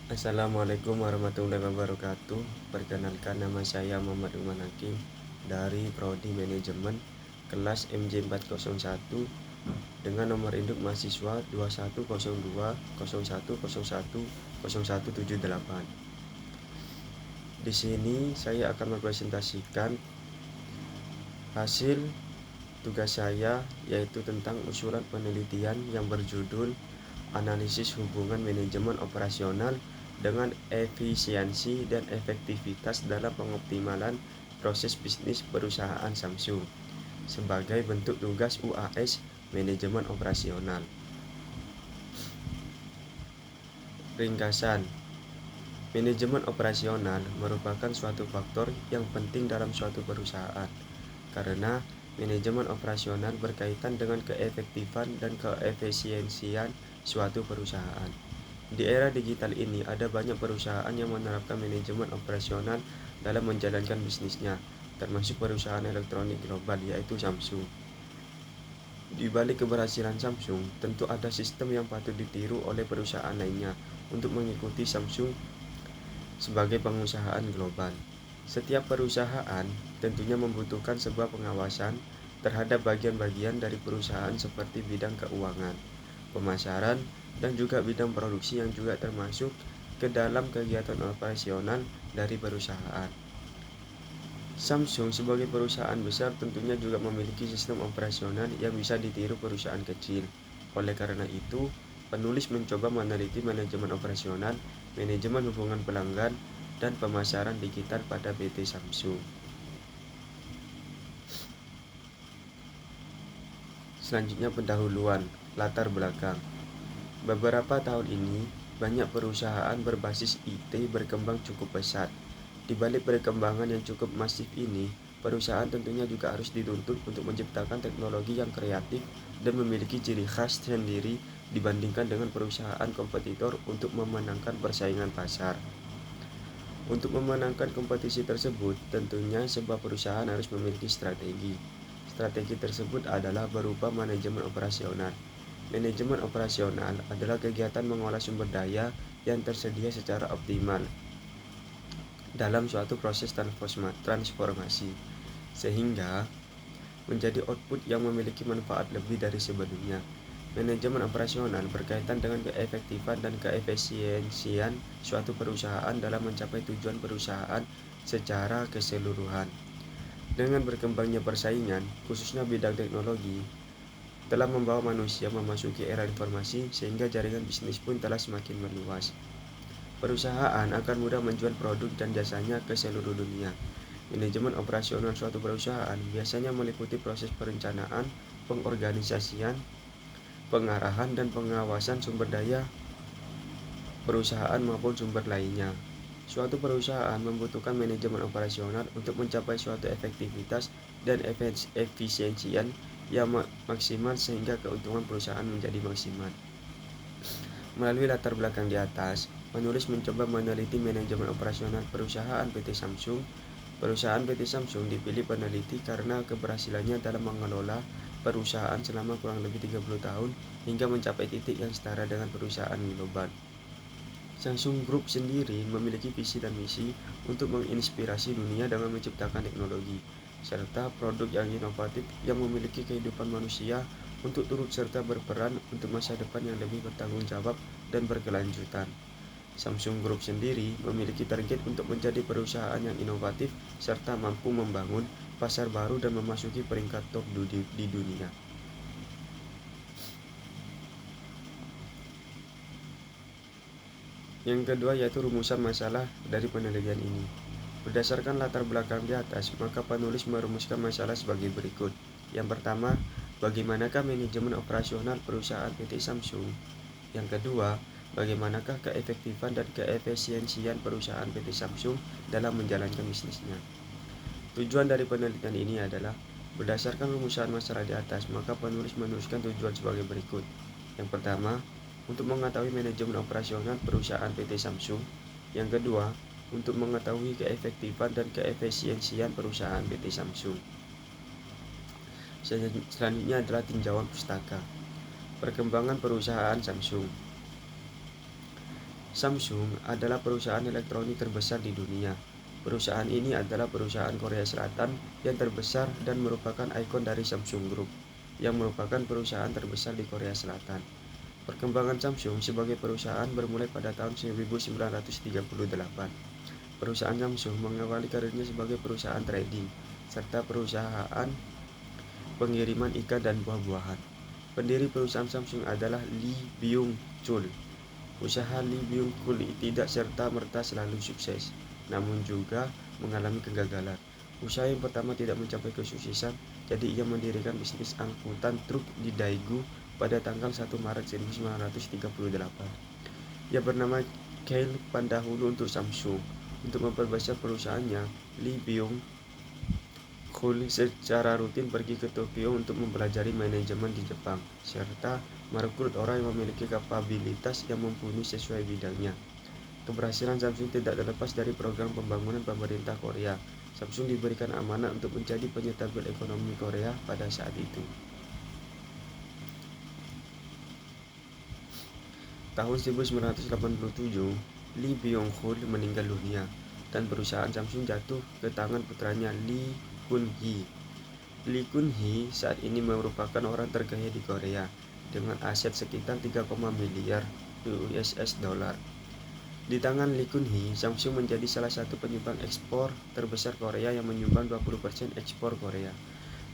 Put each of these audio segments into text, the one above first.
Assalamualaikum warahmatullahi wabarakatuh. Perkenalkan, nama saya Muhammad Iman Hakim dari Prodi Manajemen kelas MJ401 dengan nomor induk mahasiswa 210201010178. Di sini saya akan mempresentasikan hasil tugas saya, yaitu tentang usulan penelitian yang berjudul Analisis Hubungan Manajemen Operasional dengan Efisiensi dan Efektivitas dalam Pengoptimalan Proses Bisnis Perusahaan Samsung sebagai bentuk tugas UAS Manajemen Operasional. Ringkasan: manajemen operasional merupakan suatu faktor yang penting dalam suatu perusahaan, karena manajemen operasional berkaitan dengan keefektifan dan keefisiensian suatu perusahaan. Di era digital ini, ada banyak perusahaan yang menerapkan manajemen operasional dalam menjalankan bisnisnya, termasuk perusahaan elektronik global yaitu Samsung. Di balik keberhasilan Samsung, tentu ada sistem yang patut ditiru oleh perusahaan lainnya untuk mengikuti Samsung sebagai pengusahaan global. Setiap perusahaan tentunya membutuhkan sebuah pengawasan terhadap bagian-bagian dari perusahaan seperti bidang keuangan, pemasaran, dan juga bidang produksi yang juga termasuk ke dalam kegiatan operasional dari perusahaan. Samsung sebagai perusahaan besar tentunya juga memiliki sistem operasional yang bisa ditiru perusahaan kecil. Oleh karena itu, penulis mencoba meneliti manajemen operasional, manajemen hubungan pelanggan, dan pemasaran digital pada PT Samsung. Selanjutnya, pendahuluan, latar belakang. Beberapa tahun ini, banyak perusahaan berbasis IT berkembang cukup pesat. Di balik perkembangan yang cukup masif ini, perusahaan tentunya juga harus dituntut untuk menciptakan teknologi yang kreatif dan memiliki ciri khas sendiri dibandingkan dengan perusahaan kompetitor untuk memenangkan persaingan pasar. Untuk memenangkan kompetisi tersebut, tentunya sebuah perusahaan harus memiliki strategi. Strategi tersebut adalah berupa manajemen operasional. Manajemen operasional adalah kegiatan mengolah sumber daya yang tersedia secara optimal dalam suatu proses transformasi, sehingga menjadi output yang memiliki manfaat lebih dari sebelumnya. Manajemen operasional berkaitan dengan keefektifan dan keefisiensian suatu perusahaan dalam mencapai tujuan perusahaan secara keseluruhan. Dengan berkembangnya persaingan, khususnya bidang teknologi, telah membawa manusia memasuki era informasi sehingga jaringan bisnis pun telah semakin meluas. Perusahaan akan mudah menjual produk dan jasanya ke seluruh dunia. Manajemen operasional suatu perusahaan biasanya meliputi proses perencanaan, pengorganisasian, pengarahan, dan pengawasan sumber daya perusahaan maupun sumber lainnya. Suatu perusahaan membutuhkan manajemen operasional untuk mencapai suatu efektivitas dan efisiensian yang maksimal sehingga keuntungan perusahaan menjadi maksimal. Melalui latar belakang di atas, penulis mencoba meneliti manajemen operasional perusahaan PT Samsung. Perusahaan PT Samsung dipilih peneliti karena keberhasilannya dalam mengelola perusahaan selama kurang lebih 30 tahun hingga mencapai titik yang setara dengan perusahaan global. Samsung Group sendiri memiliki visi dan misi untuk menginspirasi dunia dengan menciptakan teknologi serta produk yang inovatif yang memiliki kehidupan manusia untuk turut serta berperan untuk masa depan yang lebih bertanggung jawab dan berkelanjutan. Samsung Group sendiri memiliki target untuk menjadi perusahaan yang inovatif serta mampu membangun pasar baru dan memasuki peringkat top di dunia. Yang kedua yaitu rumusan masalah dari penelitian ini. Berdasarkan latar belakang di atas, maka penulis merumuskan masalah sebagai berikut. Yang pertama, bagaimanakah manajemen operasional perusahaan PT Samsung? Yang kedua, bagaimanakah keefektifan dan keefisiensian perusahaan PT Samsung dalam menjalankan bisnisnya? Tujuan dari penelitian ini adalah berdasarkan rumusan masalah di atas, maka penulis menuliskan tujuan sebagai berikut. Yang pertama, untuk mengetahui manajemen operasional perusahaan PT Samsung. Yang kedua, untuk mengetahui keefektifan dan keefisiensian perusahaan PT Samsung. Selanjutnya adalah tinjauan pustaka. Perkembangan perusahaan Samsung. Samsung adalah perusahaan elektronik terbesar di dunia. Perusahaan ini adalah perusahaan Korea Selatan yang terbesar dan merupakan ikon dari Samsung Group, yang merupakan perusahaan terbesar di Korea Selatan. Perkembangan Samsung sebagai perusahaan bermulai pada tahun 1938. Perusahaan Samsung mengawali karirnya sebagai perusahaan trading, serta perusahaan pengiriman ikan dan buah-buahan. Pendiri perusahaan Samsung adalah Lee Byung-chul. Usaha Lee Byung-chul tidak serta-merta selalu sukses, namun juga mengalami kegagalan. Usaha yang pertama tidak mencapai kesuksesan, jadi ia mendirikan bisnis angkutan truk di Daegu pada tanggal 1 Maret 1938. Ia bernama Kyle pendahulu untuk Samsung. Untuk memperbesar perusahaannya, Lee Byung-chul secara rutin pergi ke Tokyo untuk mempelajari manajemen di Jepang, serta merekrut orang yang memiliki kapabilitas yang mumpuni sesuai bidangnya. Keberhasilan Samsung tidak terlepas dari program pembangunan pemerintah Korea. Samsung diberikan amanah untuk menjadi penyetabil ekonomi Korea pada saat itu. Tahun 1987, Lee Byung-chul meninggal dunia dan perusahaan Samsung jatuh ke tangan putranya Lee Kun-hee. Lee Kun-hee saat ini merupakan orang terkaya di Korea dengan aset sekitar 3, miliar US dollar. Di tangan Lee Kun-hee, Samsung menjadi salah satu penyumbang ekspor terbesar Korea yang menyumbang 20% ekspor Korea.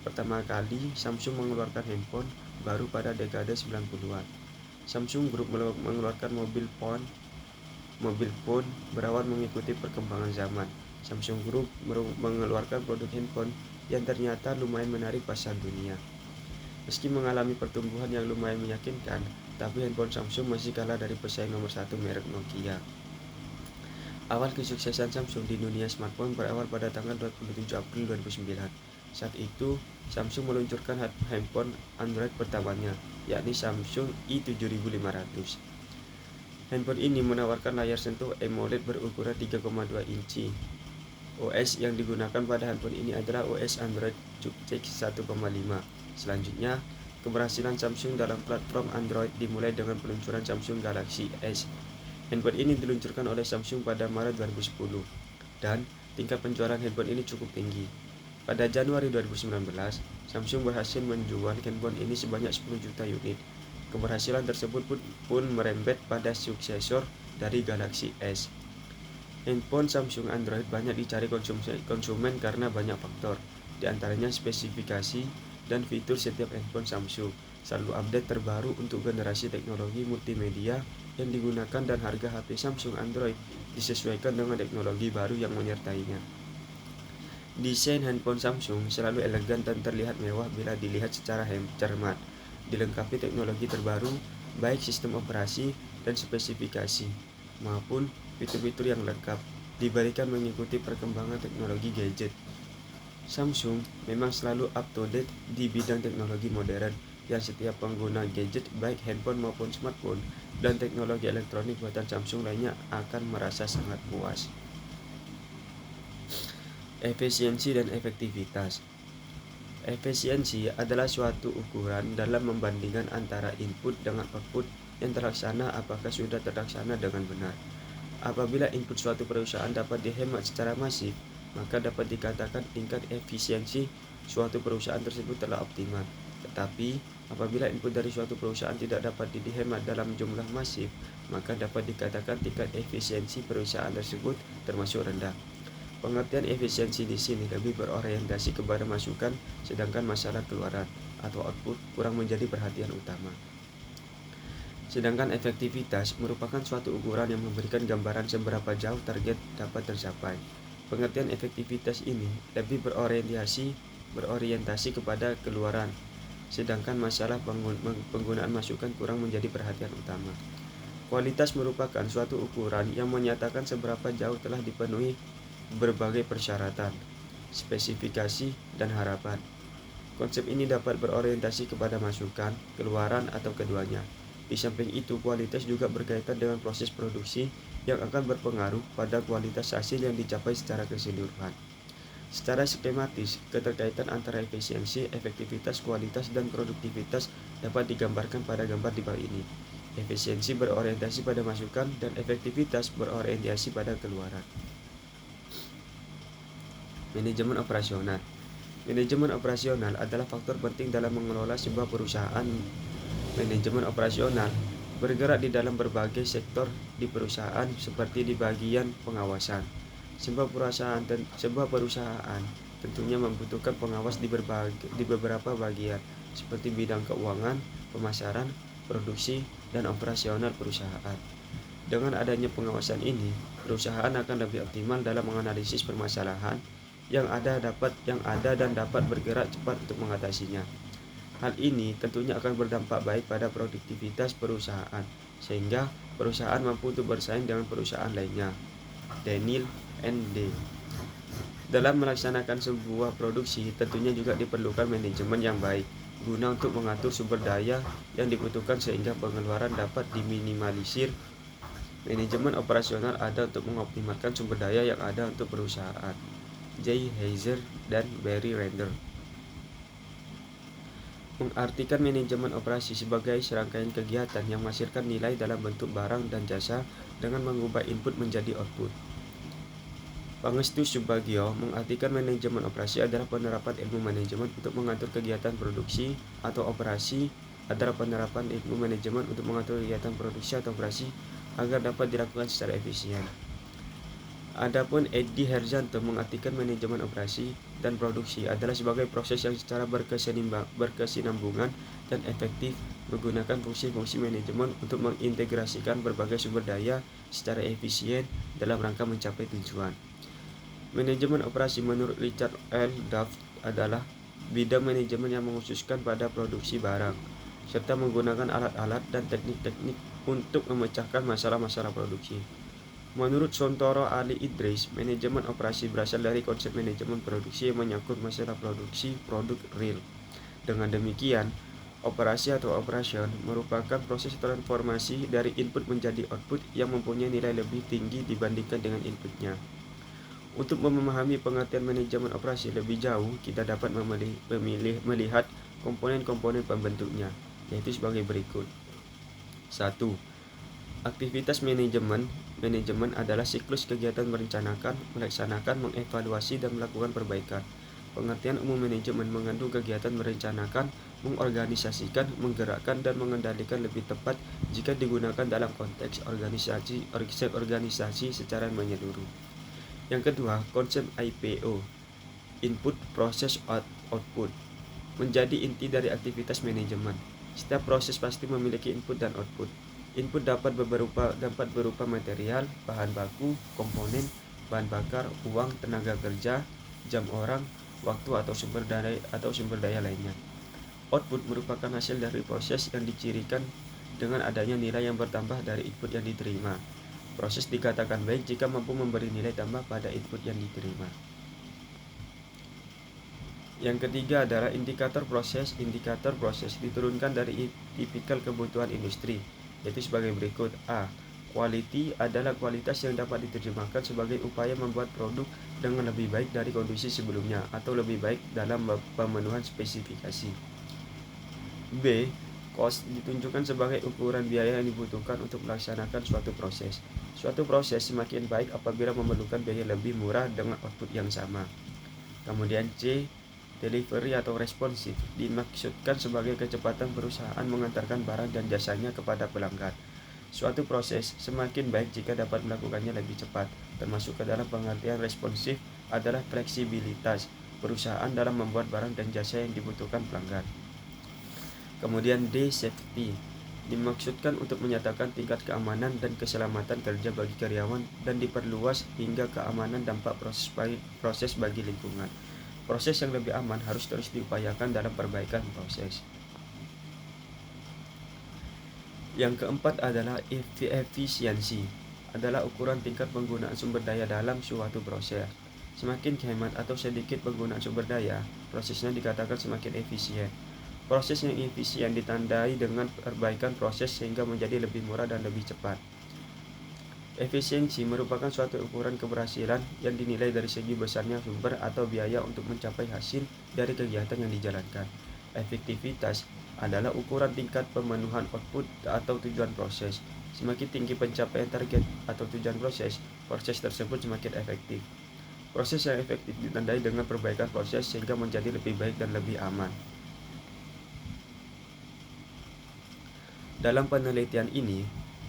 Pertama kali Samsung mengeluarkan handphone baru pada dekade 90-an. Samsung Group mengeluarkan mobil phone berawal mengikuti perkembangan zaman. Samsung Group mengeluarkan produk handphone yang ternyata lumayan menarik pasar dunia. Meski mengalami pertumbuhan yang lumayan meyakinkan, tapi handphone Samsung masih kalah dari pesaing nomor 1 merek Nokia. Awal kesuksesan Samsung di dunia smartphone berawal pada tanggal 27 April 2009. Saat itu, Samsung meluncurkan handphone Android pertamanya, yakni Samsung i7500. Handphone ini menawarkan layar sentuh AMOLED berukuran 3,2 inci. OS yang digunakan pada handphone ini adalah OS Android Chubsec 1,5. Selanjutnya, keberhasilan Samsung dalam platform Android dimulai dengan peluncuran Samsung Galaxy S. Handphone ini diluncurkan oleh Samsung pada Maret 2010 dan tingkat penjualan handphone ini cukup tinggi. Pada Januari 2019, Samsung berhasil menjual handphone ini sebanyak 10 juta unit. Keberhasilan tersebut pun merembet pada suksesor dari Galaxy S. Handphone Samsung Android banyak dicari konsumen karena banyak faktor, di antaranya spesifikasi dan fitur. Setiap handphone Samsung selalu update terbaru untuk generasi teknologi multimedia yang digunakan, dan harga HP Samsung Android disesuaikan dengan teknologi baru yang menyertainya. Desain handphone Samsung selalu elegan dan terlihat mewah bila dilihat secara cermat, dilengkapi teknologi terbaru, baik sistem operasi dan spesifikasi, maupun fitur-fitur yang lengkap, diberikan mengikuti perkembangan teknologi gadget. Samsung memang selalu up to date di bidang teknologi modern, yang setiap pengguna gadget baik handphone maupun smartphone dan teknologi elektronik buatan Samsung lainnya akan merasa sangat puas. Efisiensi dan efektivitas. Efisiensi adalah suatu ukuran dalam membandingkan antara input dengan output yang terlaksana apakah sudah terlaksana dengan benar. Apabila input suatu perusahaan dapat dihemat secara masif, maka dapat dikatakan tingkat efisiensi suatu perusahaan tersebut telah optimal. Tetapi, apabila input dari suatu perusahaan tidak dapat dihemat dalam jumlah masif, maka dapat dikatakan tingkat efisiensi perusahaan tersebut termasuk rendah. Pengertian efisiensi di sini lebih berorientasi kepada masukan, sedangkan masalah keluaran atau output kurang menjadi perhatian utama. Sedangkan efektivitas merupakan suatu ukuran yang memberikan gambaran seberapa jauh target dapat tercapai. Pengertian efektivitas ini lebih berorientasi kepada keluaran, sedangkan masalah penggunaan masukan kurang menjadi perhatian utama. Kualitas merupakan suatu ukuran yang menyatakan seberapa jauh telah dipenuhi berbagai persyaratan, spesifikasi, dan harapan. Konsep ini dapat berorientasi kepada masukan, keluaran, atau keduanya. Di samping itu, kualitas juga berkaitan dengan proses produksi yang akan berpengaruh pada kualitas hasil yang dicapai secara keseluruhan. Secara skematis, keterkaitan antara efisiensi, efektivitas, kualitas, dan produktivitas dapat digambarkan pada gambar di bawah ini. Efisiensi berorientasi pada masukan dan efektivitas berorientasi pada keluaran. Manajemen operasional. Manajemen operasional adalah faktor penting dalam mengelola sebuah perusahaan. Manajemen operasional bergerak di dalam berbagai sektor di perusahaan seperti di bagian pengawasan. Sebuah perusahaan tentunya membutuhkan pengawas di beberapa bagian seperti bidang keuangan, pemasaran, produksi, dan operasional perusahaan. Dengan adanya pengawasan ini, perusahaan akan lebih optimal dalam menganalisis permasalahan yang ada dan dapat bergerak cepat untuk mengatasinya. Hal ini tentunya akan berdampak baik pada produktivitas perusahaan, sehingga perusahaan mampu untuk bersaing dengan perusahaan lainnya. Daniel N.D. Dalam melaksanakan sebuah produksi, tentunya juga diperlukan manajemen yang baik, guna untuk mengatur sumber daya yang dibutuhkan sehingga pengeluaran dapat diminimalisir. Manajemen operasional ada untuk mengoptimalkan sumber daya yang ada untuk perusahaan. J. Heiser dan Barry Render mengartikan manajemen operasi sebagai serangkaian kegiatan yang menghasilkan nilai dalam bentuk barang dan jasa dengan mengubah input menjadi output. Pangestu Subagio mengartikan manajemen operasi adalah penerapan ilmu manajemen untuk mengatur kegiatan produksi atau operasi adalah penerapan ilmu manajemen untuk mengatur kegiatan produksi atau operasi agar dapat dilakukan secara efisien. Adapun Edi Herjanto mengartikan manajemen operasi dan produksi adalah sebagai proses yang secara berkesinambungan dan efektif menggunakan fungsi-fungsi manajemen untuk mengintegrasikan berbagai sumber daya secara efisien dalam rangka mencapai tujuan. Manajemen operasi menurut Richard L. Duff adalah bidang manajemen yang mengkhususkan pada produksi barang, serta menggunakan alat-alat dan teknik-teknik untuk memecahkan masalah-masalah produksi. Menurut Sontoro Ali Idris, manajemen operasi berasal dari konsep manajemen produksi yang menyangkut masalah produksi produk real. Dengan demikian, operasi atau operation merupakan proses transformasi dari input menjadi output yang mempunyai nilai lebih tinggi dibandingkan dengan inputnya. Untuk memahami pengertian manajemen operasi lebih jauh, kita dapat melihat komponen-komponen pembentuknya, yaitu sebagai berikut. 1. Aktivitas manajemen adalah siklus kegiatan merencanakan, melaksanakan, mengevaluasi, dan melakukan perbaikan. Pengertian umum manajemen mengandung kegiatan merencanakan, mengorganisasikan, menggerakkan, dan mengendalikan lebih tepat jika digunakan dalam konteks organisasi secara menyeluruh. Yang kedua, konsep IPO, Input Process Output, menjadi inti dari aktivitas manajemen. Setiap proses pasti memiliki input dan output. Input dapat berupa material, bahan baku, komponen, bahan bakar, uang, tenaga kerja, jam orang, waktu atau sumber daya lainnya. Output merupakan hasil dari proses yang dicirikan dengan adanya nilai yang bertambah dari input yang diterima. Proses dikatakan baik jika mampu memberi nilai tambah pada input yang diterima. Yang ketiga adalah indikator proses. Indikator proses diturunkan dari tipikal kebutuhan industri, yaitu sebagai berikut. A. Quality adalah kualitas yang dapat diterjemahkan sebagai upaya membuat produk dengan lebih baik dari kondisi sebelumnya atau lebih baik dalam pemenuhan spesifikasi. B. Cost ditunjukkan sebagai ukuran biaya yang dibutuhkan untuk melaksanakan suatu proses. Suatu proses semakin baik apabila memerlukan biaya lebih murah dengan output yang sama. Kemudian C. Delivery atau responsive dimaksudkan sebagai kecepatan perusahaan mengantarkan barang dan jasanya kepada pelanggan. Suatu proses semakin baik jika dapat melakukannya lebih cepat, termasuk ke dalam pengertian responsif adalah fleksibilitas perusahaan dalam membuat barang dan jasa yang dibutuhkan pelanggan. Kemudian D. Safety dimaksudkan untuk menyatakan tingkat keamanan dan keselamatan kerja bagi karyawan dan diperluas hingga keamanan dampak proses bagi lingkungan. Proses yang lebih aman harus terus diupayakan dalam perbaikan proses. Yang keempat adalah efisiensi, adalah ukuran tingkat penggunaan sumber daya dalam suatu proses. Semakin hemat atau sedikit penggunaan sumber daya, prosesnya dikatakan semakin efisien. Proses yang efisien ditandai dengan perbaikan proses sehingga menjadi lebih murah dan lebih cepat. Efisiensi merupakan suatu ukuran keberhasilan yang dinilai dari segi besarnya sumber atau biaya untuk mencapai hasil dari kegiatan yang dijalankan. Efektivitas adalah ukuran tingkat pemenuhan output atau tujuan proses. Semakin tinggi pencapaian target atau tujuan proses tersebut semakin efektif. Proses yang efektif ditandai dengan perbaikan proses sehingga menjadi lebih baik dan lebih aman. Dalam penelitian ini,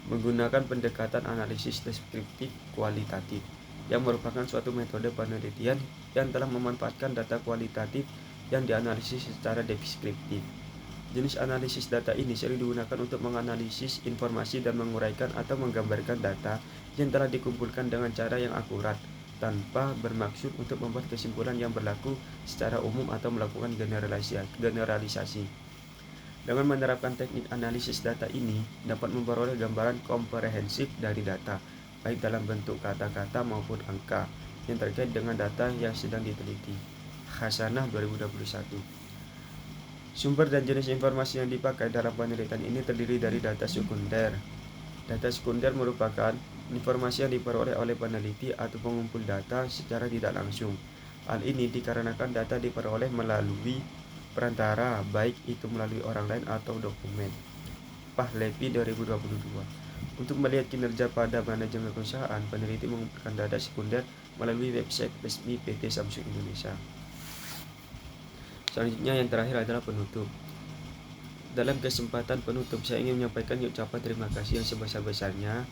menggunakan pendekatan analisis deskriptif kualitatif, yang merupakan suatu metode penelitian yang telah memanfaatkan data kualitatif yang dianalisis secara deskriptif. Jenis analisis data ini sering digunakan untuk menganalisis informasi dan menguraikan atau menggambarkan data yang telah dikumpulkan dengan cara yang akurat, tanpa bermaksud untuk membuat kesimpulan yang berlaku secara umum atau melakukan generalisasi. Dengan menerapkan teknik analisis data ini, dapat memperoleh gambaran komprehensif dari data, baik dalam bentuk kata-kata maupun angka, yang terkait dengan data yang sedang diteliti. Hasanah 2021. Sumber dan jenis informasi yang dipakai dalam penelitian ini terdiri dari data sekunder. Data sekunder merupakan informasi yang diperoleh oleh peneliti atau pengumpul data secara tidak langsung. Hal ini dikarenakan data diperoleh melalui perantara, baik itu melalui orang lain atau dokumen. Pahlavi 2022. Untuk melihat kinerja pada manajemen perusahaan, peneliti mengumpulkan data sekunder melalui website resmi PT Samsung Indonesia. Selanjutnya yang terakhir adalah penutup. Dalam kesempatan penutup, saya ingin menyampaikan ucapan terima kasih yang sebesar-besarnya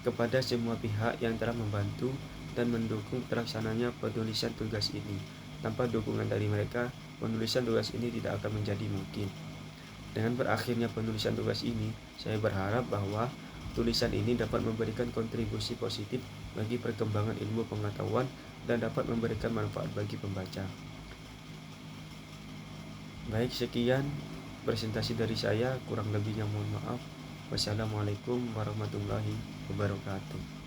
kepada semua pihak yang telah membantu dan mendukung terlaksananya penulisan tugas ini. Tanpa dukungan dari mereka, penulisan tugas ini tidak akan menjadi mungkin. Dengan berakhirnya penulisan tugas ini, saya berharap bahwa tulisan ini dapat memberikan kontribusi positif bagi perkembangan ilmu pengetahuan dan dapat memberikan manfaat bagi pembaca. Baik, sekian presentasi dari saya, kurang lebihnya mohon maaf. Wassalamualaikum warahmatullahi wabarakatuh.